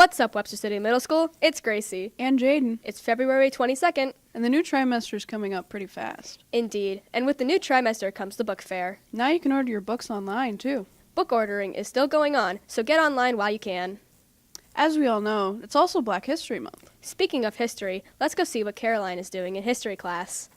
What's up, Webster City Middle School? It's Gracie. And Jaden. It's February 22nd. And the new trimester's coming up pretty fast. Indeed. And with the new trimester comes the book fair. Now you can order your books online, too. Book ordering is still going on, so get online while you can. As we all know, it's also Black History Month. Speaking of history, let's go see what Caroline is doing in history class.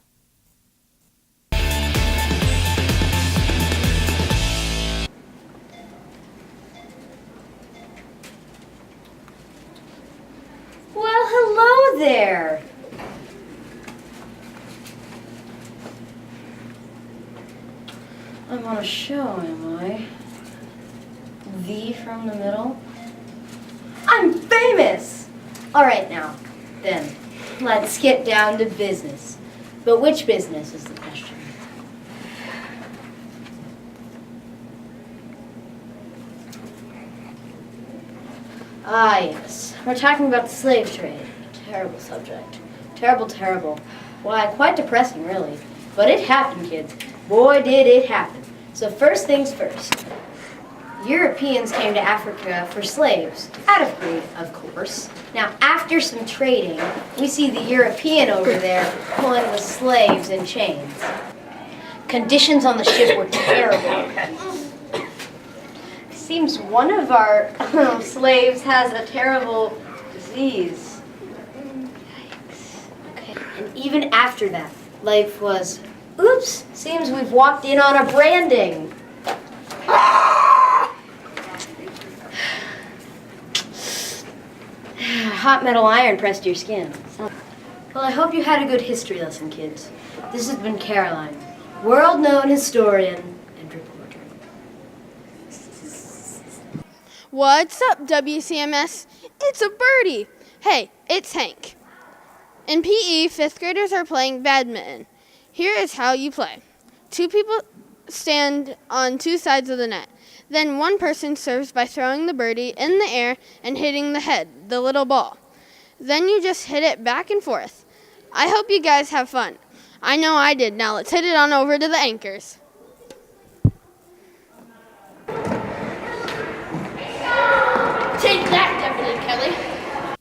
Well, hello there. I'm on a show, am I? V from the middle? I'm famous! Alright now, then, let's get down to business. But which business is the question? Ah, yes. We're talking about the slave trade. Terrible subject. Terrible, terrible. Why, quite depressing, really. But it happened, kids. Boy, did it happen. So first things first. Europeans came to Africa for slaves. Out of greed, of course. Now, after some trading, we see the European over there pulling the slaves in chains. Conditions on the ship were terrible. Seems one of our slaves has a terrible disease. Yikes. Okay. And even after that, life was, oops, seems we've walked in on a branding. Hot metal iron pressed to your skin. Well, I hope you had a good history lesson, kids. This has been Caroline, world-known historian and reporter. What's up, WCMS? It's a birdie. Hey, it's Hank. In PE, 5th graders are playing badminton. Here is how you play. 2 people stand on 2 sides of the net. Then one person serves by throwing the birdie in the air and hitting the head, the little ball. Then you just hit it back and forth. I hope you guys have fun. I know I did. Now let's hit it on over to the anchors. Take that, Deputy Kelly.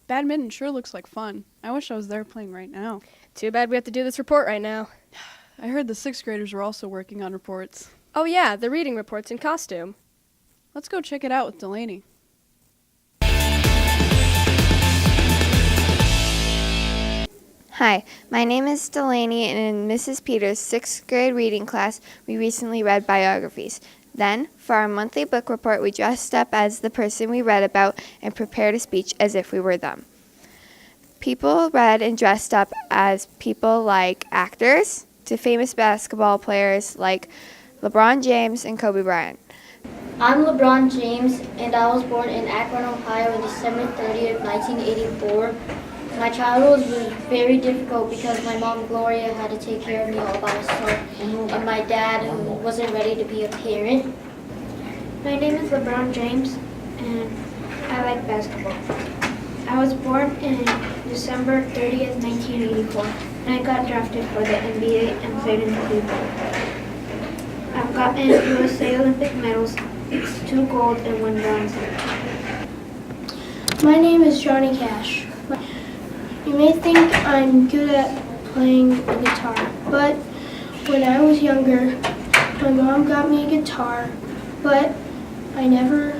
Badminton sure looks like fun. I wish I was there playing right now. Too bad we have to do this report right now. I heard the 6th graders were also working on reports. Oh yeah, the reading report's in costume. Let's go check it out with Delaney. Hi, my name is Delaney, and in Mrs. Peters' 6th grade reading class, we recently read biographies. Then, for our monthly book report, we dressed up as the person we read about and prepared a speech as if we were them. People read and dressed up as people like actors to famous basketball players like LeBron James and Kobe Bryant. I'm LeBron James, and I was born in Akron, Ohio on December 30th, 1984. My childhood was very difficult because my mom, Gloria, had to take care of me all by herself, and my dad wasn't ready to be a parent. My name is LeBron James, and I like basketball. I was born in December 30th, 1984, and I got drafted for the NBA and played in Cleveland. I've gotten USA Olympic medals, 2 gold and 1 bronze. My name is Johnny Cash. You may think I'm good at playing the guitar, but when I was younger, my mom got me a guitar, but I never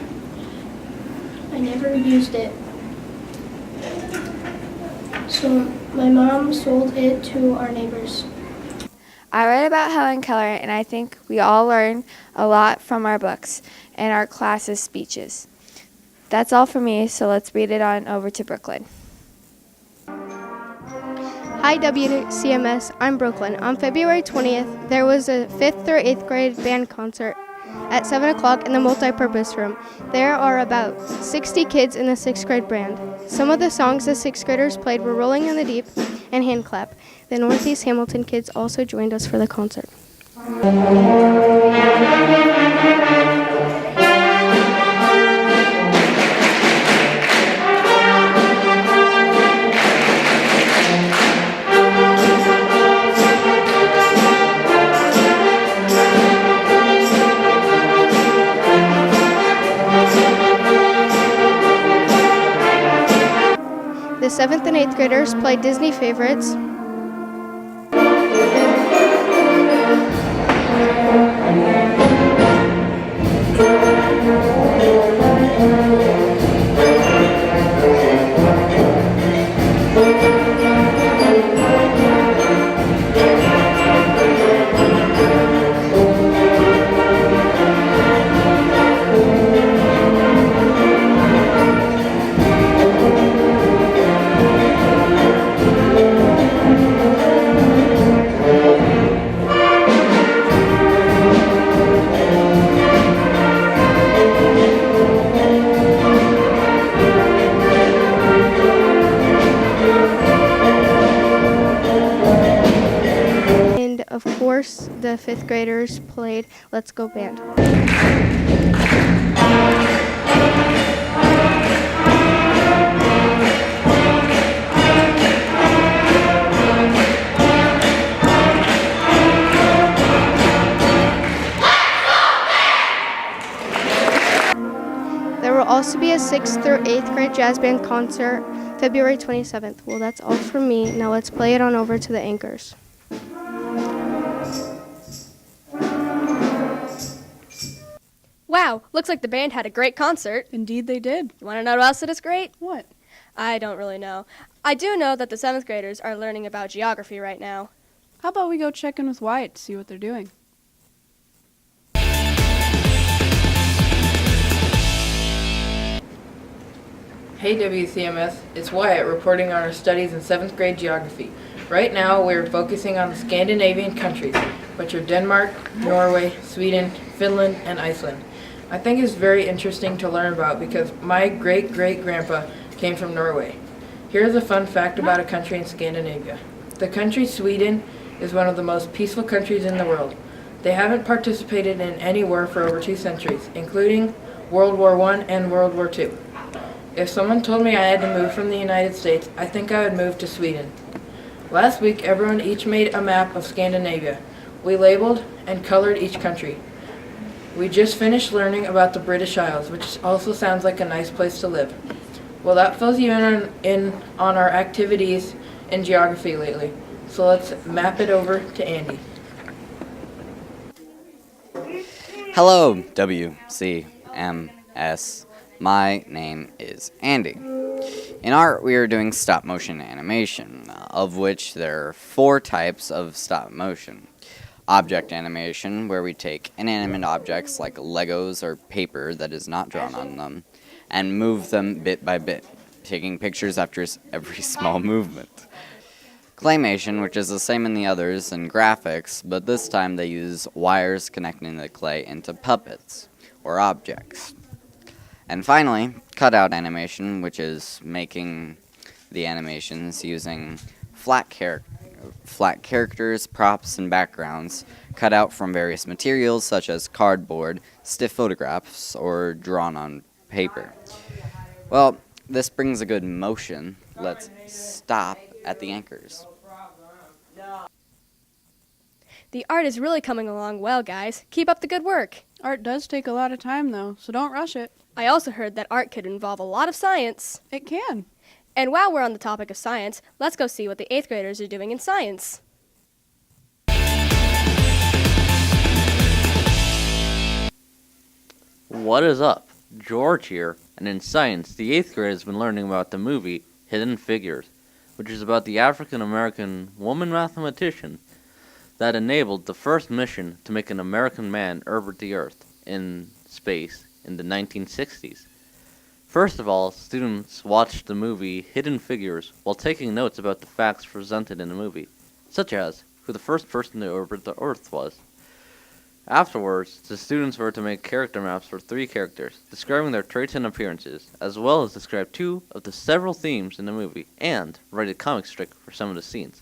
used it. So my mom sold it to our neighbors. I read about Helen Keller, and I think we all learn a lot from our books and our classes' speeches. That's all for me, so let's read it on over to Brooklyn. Hi WCMS, I'm Brooklyn. On February 20th, there was a 5th through 8th grade band concert at 7 o'clock in the multipurpose room. There are about 60 kids in the 6th grade band. Some of the songs the 6th graders played were Rolling in the Deep and Hand Clap. The Northeast Hamilton kids also joined us for the concert. the 7th and 8th graders play Disney favorites. And of course, the 5th graders played Let's Go Band. There will also be a 6th through 8th grade jazz band concert February 27th. Well, that's all from me. Now let's play it on over to the anchors. Wow, looks like the band had a great concert. Indeed they did. You want to know what else that is great? What? I don't really know. I do know that the 7th graders are learning about geography right now. How about we go check in with Wyatt to see what they're doing? Hey WCMS, it's Wyatt reporting on our studies in 7th grade geography. Right now we're focusing on the Scandinavian countries, which are Denmark, Norway, Sweden, Finland, and Iceland. I think it's very interesting to learn about because my great-great-grandpa came from Norway. Here's a fun fact about a country in Scandinavia. The country Sweden is one of the most peaceful countries in the world. They haven't participated in any war for over 2 centuries, including World War I and World War II. If someone told me I had to move from the United States, I think I would move to Sweden. Last week, everyone each made a map of Scandinavia. We labeled and colored each country. We just finished learning about the British Isles, which also sounds like a nice place to live. Well, that fills you in on our activities in geography lately. So let's map it over to Andy. Hello, WCMS. My name is Andy. In art, we are doing stop motion animation, of which there are 4 types of stop motion. Object animation, where we take inanimate objects like Legos or paper that is not drawn on them, and move them bit by bit, taking pictures after every small movement. Claymation, which is the same in the others, and graphics, but this time they use wires connecting the clay into puppets, or objects. And finally, cutout animation, which is making the animations using flat characters, props, and backgrounds cut out from various materials such as cardboard, stiff photographs, or drawn on paper. Well, this brings a good motion. Let's stop at the anchors. The art is really coming along well, guys. Keep up the good work. Art does take a lot of time, though, so don't rush it. I also heard that art could involve a lot of science. It can. And while we're on the topic of science, let's go see what the 8th graders are doing in science. What is up? George here, and in science, the 8th grade has been learning about the movie Hidden Figures, which is about the African-American woman mathematician that enabled the first mission to make an American man orbit the Earth in space in the 1960s. First of all, students watched the movie Hidden Figures while taking notes about the facts presented in the movie, such as who the first person to orbit the Earth was. Afterwards, the students were to make character maps for 3 characters, describing their traits and appearances, as well as describe 2 of the several themes in the movie, and write a comic strip for some of the scenes.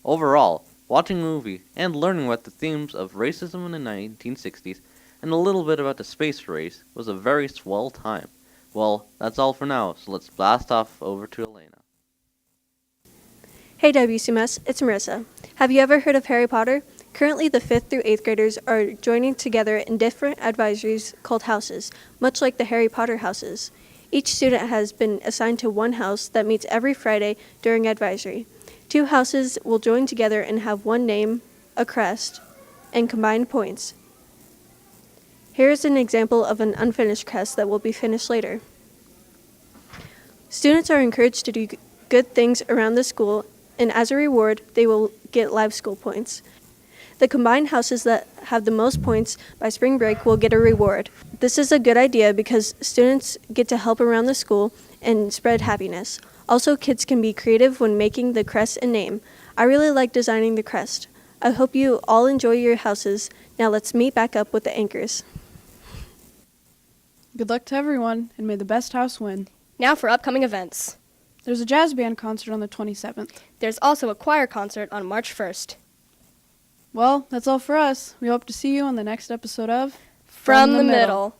Overall, watching the movie and learning about the themes of racism in the 1960s and a little bit about the space race was a very swell time. Well, that's all for now, so let's blast off over to Elena. Hey WCMS, it's Marissa. Have you ever heard of Harry Potter? Currently, the 5th through 8th graders are joining together in different advisories called houses, much like the Harry Potter houses. Each student has been assigned to one house that meets every Friday during advisory. 2 houses will join together and have one name, a crest, and combined points. Here is an example of an unfinished crest that will be finished later. Students are encouraged to do good things around the school, and as a reward, they will get live school points. The combined houses that have the most points by spring break will get a reward. This is a good idea because students get to help around the school and spread happiness. Also, kids can be creative when making the crest and name. I really like designing the crest. I hope you all enjoy your houses. Now let's meet back up with the anchors. Good luck to everyone, and may the best house win. Now for upcoming events. There's a jazz band concert on the 27th. There's also a choir concert on March 1st. Well, that's all for us. We hope to see you on the next episode of From the Middle.